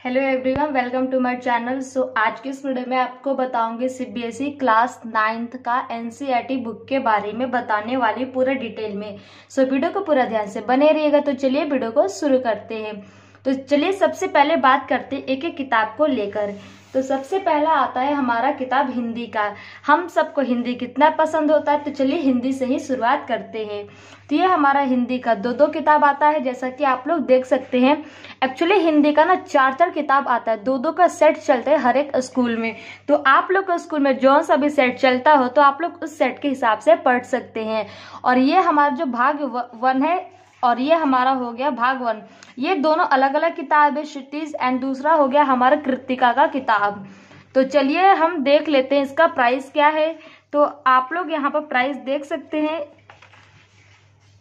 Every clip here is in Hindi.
Hello everyone, welcome to my channel. आज के इस वीडियो में आपको बताऊंगी सीबीएसई क्लास 9th का एनसीईआरटी बुक के बारे में बताने वाली पूरा डिटेल में। वीडियो को पूरा ध्यान से बने रहिएगा। तो चलिए वीडियो को शुरू करते हैं। तो चलिए सबसे पहले बात करते हैं एक एक किताब को लेकर। तो सबसे पहला आता है हमारा किताब हिंदी का। हम सबको हिंदी कितना पसंद होता है, तो चलिए हिंदी से ही शुरुआत करते हैं। तो ये हमारा हिंदी का दो किताब आता है, जैसा कि आप लोग देख सकते हैं। एक्चुअली हिंदी का ना चार किताब आता है, दो का सेट चलता है हर एक स्कूल में। तो आप लोग के स्कूल में जो सा भी सेट चलता हो, तो आप लोग उस सेट के हिसाब से पढ़ सकते हैं। और ये हमारा जो भाग 1 है और ये हमारा हो गया भाग 1। ये दोनों अलग अलग किताब है, क्षितिज एंड दूसरा हो गया हमारा कृतिका का किताब। तो चलिए हम देख लेते हैं इसका प्राइस क्या है। तो आप लोग यहाँ पर प्राइस देख सकते हैं।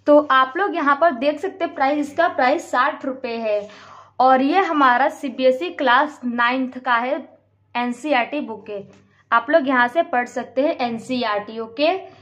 तो आप लोग यहाँ पर देख सकते हैं प्राइस, इसका प्राइस 60 रुपये है। और ये हमारा सीबीएसई क्लास 9th का है, एनसीईआरटी बुक है। आप लोग यहाँ से पढ़ सकते हैं एनसीईआरटी। ओके,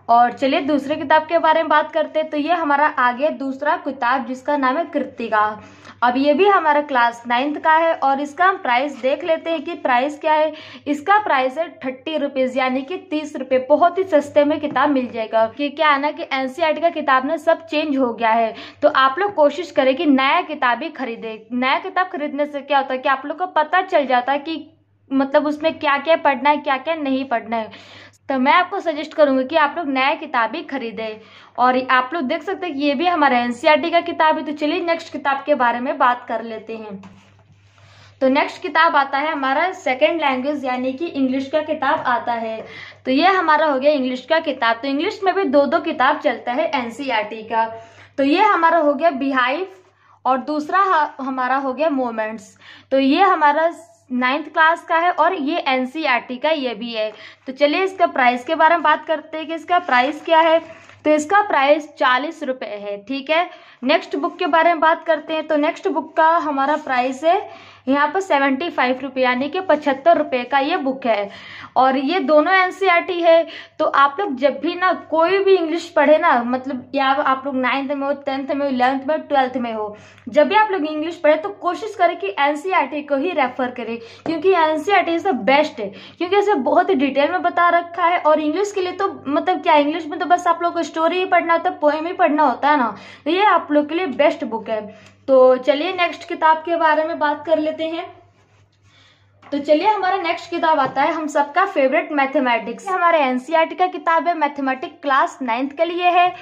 और चलिए दूसरे किताब के बारे में बात करते हैं। तो ये हमारा आगे दूसरा किताब जिसका नाम है कृतिका। अब ये भी हमारा क्लास 9th का है और इसका हम प्राइस देख लेते हैं कि प्राइस क्या है। इसका प्राइस है 30 रुपीज, यानी कि 30 रुपये। बहुत ही सस्ते में किताब मिल जाएगा। कि क्या है ना कि एनसीईआरटी का किताब ना सब चेंज हो गया है। तो आप लोग कोशिश करें कि नया किताब ही खरीदे। नया किताब खरीदने से क्या होता है कि आप लोग को पता चल जाता है कि मतलब उसमें क्या क्या पढ़ना है, क्या क्या नहीं पढ़ना है। तो मैं आपको सजेस्ट करूंगी कि आप लोग नया किताब ही खरीदें। और आप लोग देख सकते हैं कि ये भी हमारा एनसीईआरटी का किताब है। तो चलिए नेक्स्ट किताब के बारे में बात कर लेते हैं। तो नेक्स्ट किताब आता है हमारा सेकंड लैंग्वेज, यानी कि इंग्लिश का किताब आता है। तो ये हमारा हो गया इंग्लिश का किताब। तो इंग्लिश में भी दो किताब चलता है एनसीईआरटी का। तो ये हमारा हो गया बिहाइव और दूसरा हमारा हो गया मोमेंट्स। तो ये हमारा 9th क्लास का है और ये एनसीईआरटी का ये भी है। तो चलिए इसका प्राइस के बारे में बात करते हैं कि इसका प्राइस क्या है। तो इसका प्राइस 40 रुपये है। ठीक है, नेक्स्ट बुक के बारे में बात करते हैं। तो नेक्स्ट बुक का हमारा प्राइस है यहाँ पर 75 रुपये, यानी कि 75 रुपये का ये बुक है। और ये दोनों एनसीईआरटी है। तो आप लोग जब भी ना कोई भी इंग्लिश पढ़े ना, मतलब या आप लोग 9th में हो, 10th में हो, 11th में, 12th में हो, जब भी आप लोग इंग्लिश पढ़े तो कोशिश करें कि एनसीईआरटी को ही रेफर करें, क्योंकि एनसीईआरटी इज द बेस्ट है। क्योंकि इसे बहुत ही डिटेल में बता रखा है। और इंग्लिश के लिए तो मतलब क्या, इंग्लिश में तो बस आप लोग को स्टोरी ही पढ़ना होता है, पोएम ही पढ़ना होता है ना। तो ये आप लोग के लिए बेस्ट बुक है। तो चलिए नेक्स्ट किताब के बारे में बात कर लेते हैं। तो चलिए हमारा नेक्स्ट किताब आता है हम सबका फेवरेट मैथमेटिक्स। हमारे एनसीईआरटी का किताब है, मैथमेटिक्स क्लास 9th के लिए है।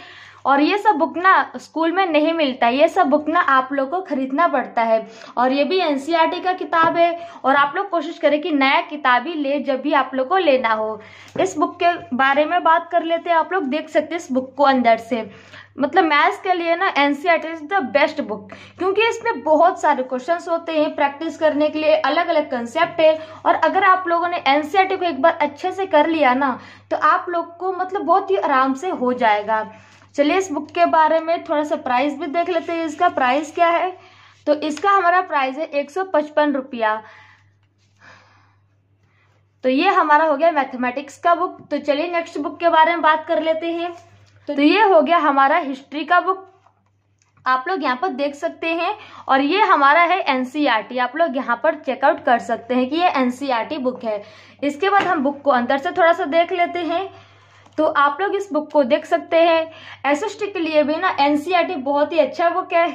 और ये सब बुक ना स्कूल में नहीं मिलता है, ये सब बुक ना आप लोग को खरीदना पड़ता है। और ये भी एनसीईआरटी का किताब है। और आप लोग कोशिश करें कि नया किताब ही ले जब भी आप लोग को लेना हो। इस बुक के बारे में बात कर लेते हैं। आप लोग देख सकते हैं इस बुक को अंदर से, मतलब मैथ्स के लिए ना NCERT is the best book, क्योंकि इसमें बहुत सारे क्वेश्चंस होते हैं प्रैक्टिस करने के लिए, अलग अलग कंसेप्ट है। और अगर आप लोगों ने एनसीईआरटी को एक बार अच्छे से कर लिया ना, तो आप लोग को मतलब बहुत ही आराम से हो जाएगा। चलिए इस बुक के बारे में थोड़ा सा प्राइस भी देख लेते हैं। इसका प्राइस क्या है। तो इसका हमारा प्राइस है 155 रुपया। तो ये हमारा हो गया मैथमेटिक्स का बुक। तो चलिए नेक्स्ट बुक के बारे में बात कर लेते हैं। तो ये हो गया हमारा हिस्ट्री का बुक, आप लोग यहाँ पर देख सकते हैं। और ये हमारा है एनसीईआरटी, आप लोग यहाँ पर चेकआउट कर सकते हैं कि ये एनसीईआरटी बुक है। इसके बाद हम बुक को अंदर से थोड़ा सा देख लेते हैं। तो आप लोग इस बुक को देख सकते हैं। एसएसटी के लिए भी ना एनसीईआरटी बहुत ही अच्छा बुक है।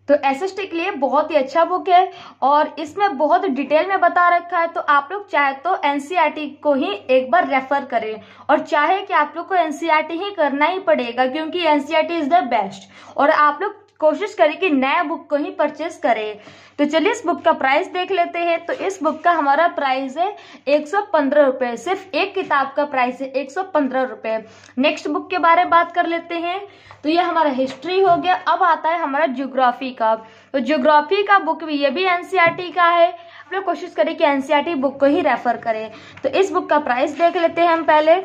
तो एसएसटी के लिए बहुत ही अच्छा बुक है और इसमें बहुत डिटेल में बता रखा है। तो आप लोग चाहे तो एनसीईआरटी को ही एक बार रेफर करें, और चाहे कि आप लोग को एनसीईआरटी ही करना ही पड़ेगा, क्योंकि एनसीईआरटी इज द बेस्ट। और आप लोग कोशिश करें कि नया बुक को ही परचेस करें। तो चलिए इस बुक का प्राइस देख लेते हैं। तो इस बुक का हमारा प्राइस है 115 रुपये। सिर्फ एक किताब का प्राइस है 115 रुपये। नेक्स्ट बुक के बारे में बात कर लेते हैं। तो ये हमारा हिस्ट्री हो गया। अब आता है हमारा ज्योग्राफी का। तो ज्योग्राफी का बुक भी ये भी एनसीईआरटी का है। आप लोग कोशिश करें कि एनसीईआरटी बुक को ही रेफर करें। तो इस बुक का प्राइस देख लेते हैं हम पहले।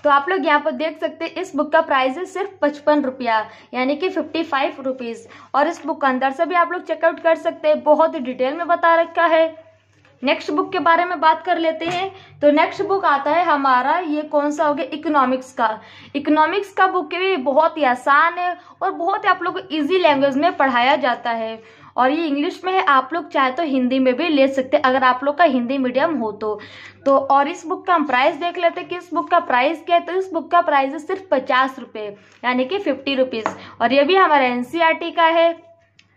तो आप लोग यहाँ पर देख सकते हैं इस बुक का प्राइस है सिर्फ 55 रुपया, यानी कि 55 रुपीज। और इस बुक का अंदर से भी आप लोग चेकआउट कर सकते हैं, बहुत ही डिटेल में बता रखा है। नेक्स्ट बुक के बारे में बात कर लेते हैं। तो नेक्स्ट बुक आता है हमारा, ये कौन सा हो गया, इकोनॉमिक्स का। इकोनॉमिक्स का बुक भी बहुत ही आसान है और बहुत ही आप लोग को इजी लैंग्वेज में पढ़ाया जाता है। और ये इंग्लिश में है, आप लोग चाहे तो हिंदी में भी ले सकते हैं अगर आप लोग का हिंदी मीडियम हो तो और इस बुक का हम प्राइस देख लेते हैं कि इस बुक का प्राइस क्या है। तो इस बुक का प्राइस है सिर्फ 50 रुपये, यानी कि 50 रुपीज़, और ये भी हमारा एनसीईआरटी का है।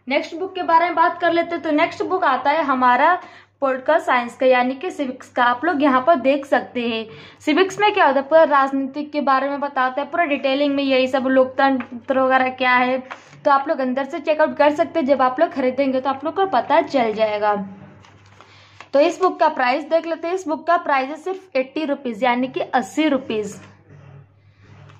नेक्स्ट बुक के बारे में बात कर लेते हैं। तो नेक्स्ट बुक आता है हमारा पॉलिटिकल साइंस का, यानी कि सिविक्स का। आप लोग यहाँ पर देख सकते हैं सिविक्स में क्या होता है, पूरा राजनीतिक के बारे में बताता है, पूरा डिटेलिंग में यही सब लोकतंत्र वगैरह क्या है। तो आप लोग अंदर से चेकआउट कर सकते हैं, जब आप लोग खरीदेंगे तो आप लोग को पता चल जाएगा। तो इस बुक का प्राइस देख लेते हैं। इस बुक का प्राइस है सिर्फ 80 रुपीज़, यानी कि 80 रुपीज़,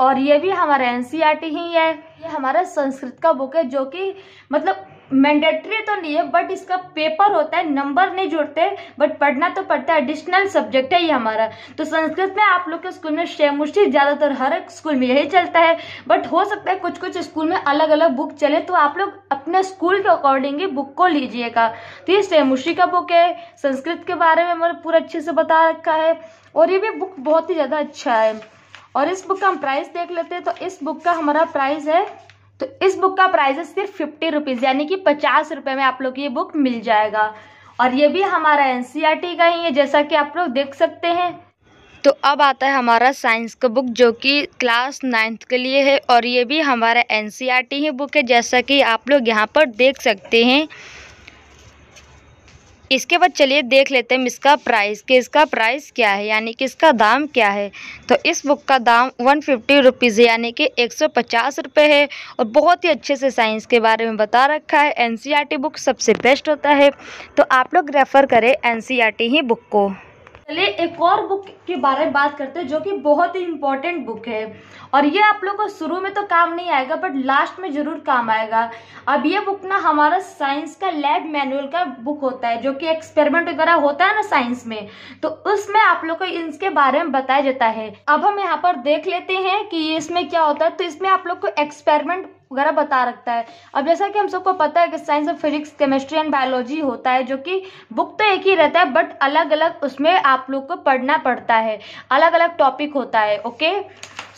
और ये भी हमारा एनसीईआरटी ही है। ये हमारा संस्कृत का बुक है, जो कि मतलब मैंडेटरी तो नहीं है, बट इसका पेपर होता है, नंबर नहीं जुड़ते, बट पढ़ना तो पड़ता है, एडिशनल सब्जेक्ट है ये हमारा। तो संस्कृत में आप लोग के स्कूल में शेमुष्टि ज्यादातर हर एक स्कूल में यही चलता है, बट हो सकता है कुछ कुछ स्कूल में अलग अलग बुक चले, तो आप लोग अपने स्कूल के अकॉर्डिंग ही बुक को लीजिएगा। तो ये शेमुष्टि का बुक है, संस्कृत के बारे में मैंने पूरा अच्छे से बता रखा है, और ये भी बुक बहुत ही ज्यादा अच्छा है। और इस बुक का हम प्राइस देख लेते हैं। तो इस बुक का हमारा प्राइस है, तो इस बुक का प्राइस है सिर्फ 50 रुपीज़, यानी कि 50 रुपये में आप लोग को ये बुक मिल जाएगा। और ये भी हमारा एनसीईआरटी का ही है, जैसा कि आप लोग देख सकते हैं। तो अब आता है हमारा साइंस का बुक, जो कि क्लास 9th के लिए है, और ये भी हमारा एनसीईआरटी ही बुक है, जैसा कि आप लोग यहाँ पर देख सकते हैं। इसके बाद चलिए देख लेते हैं इसका प्राइस, कि इसका प्राइस क्या है, यानी कि इसका दाम क्या है। तो इस बुक का दाम 150 रुपीज़ है, यानी कि 150 रुपये है, और बहुत ही अच्छे से साइंस के बारे में बता रखा है। एनसीईआरटी बुक सबसे बेस्ट होता है, तो आप लोग रेफ़र करें एनसीईआरटी ही बुक को। चलिए एक और बुक के बारे में बात करते हैं, जो कि बहुत ही इम्पोर्टेंट बुक है, और ये आप लोगों को शुरू में तो काम नहीं आएगा, बट लास्ट में जरूर काम आएगा। अब ये बुक ना हमारा साइंस का लैब मैनुअल का बुक होता है, जो कि एक्सपेरिमेंट वगैरह होता है ना साइंस में, तो उसमें आप लोग को इसके बारे में बताया जाता है। अब हम यहाँ पर देख लेते हैं कि इसमें क्या होता है। तो इसमें आप लोग को एक्सपेरिमेंट वगैरह बता रखता है। अब जैसा कि हम सबको पता है कि science of physics, chemistry and biology होता है, जो कि बुक तो एक ही रहता है, बट अलग अलग उसमें आप लोग को पढ़ना पड़ता है, अलग अलग टॉपिक होता है। ओके,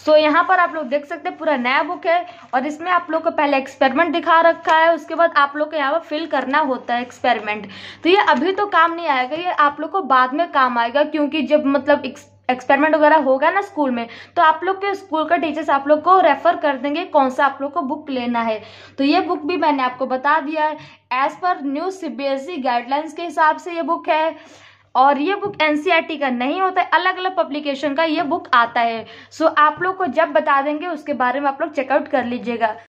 सो यहाँ पर आप लोग देख सकते हैं पूरा नया बुक है, और इसमें आप लोग को पहले एक्सपेरिमेंट दिखा रखा है, उसके बाद आप लोग को यहाँ पर फिल करना होता है एक्सपेरिमेंट। तो ये अभी तो काम नहीं आएगा, ये आप लोग को बाद में काम आएगा, क्योंकि जब मतलब एक्सपेरिमेंट वगैरह होगा ना स्कूल में, तो आप लोग के स्कूल का टीचर्स आप लोग को रेफर कर देंगे कौन सा आप लोग को बुक लेना है। तो ये बुक भी मैंने आपको बता दिया है, as per new CBSE guidelines के हिसाब से ये बुक है, और ये बुक एनसीईआरटी का नहीं होता है, अलग अलग पब्लिकेशन का ये बुक आता है। सो आप लोग को जब बता देंगे उसके बारे में आप लोग चेकआउट कर लीजिएगा।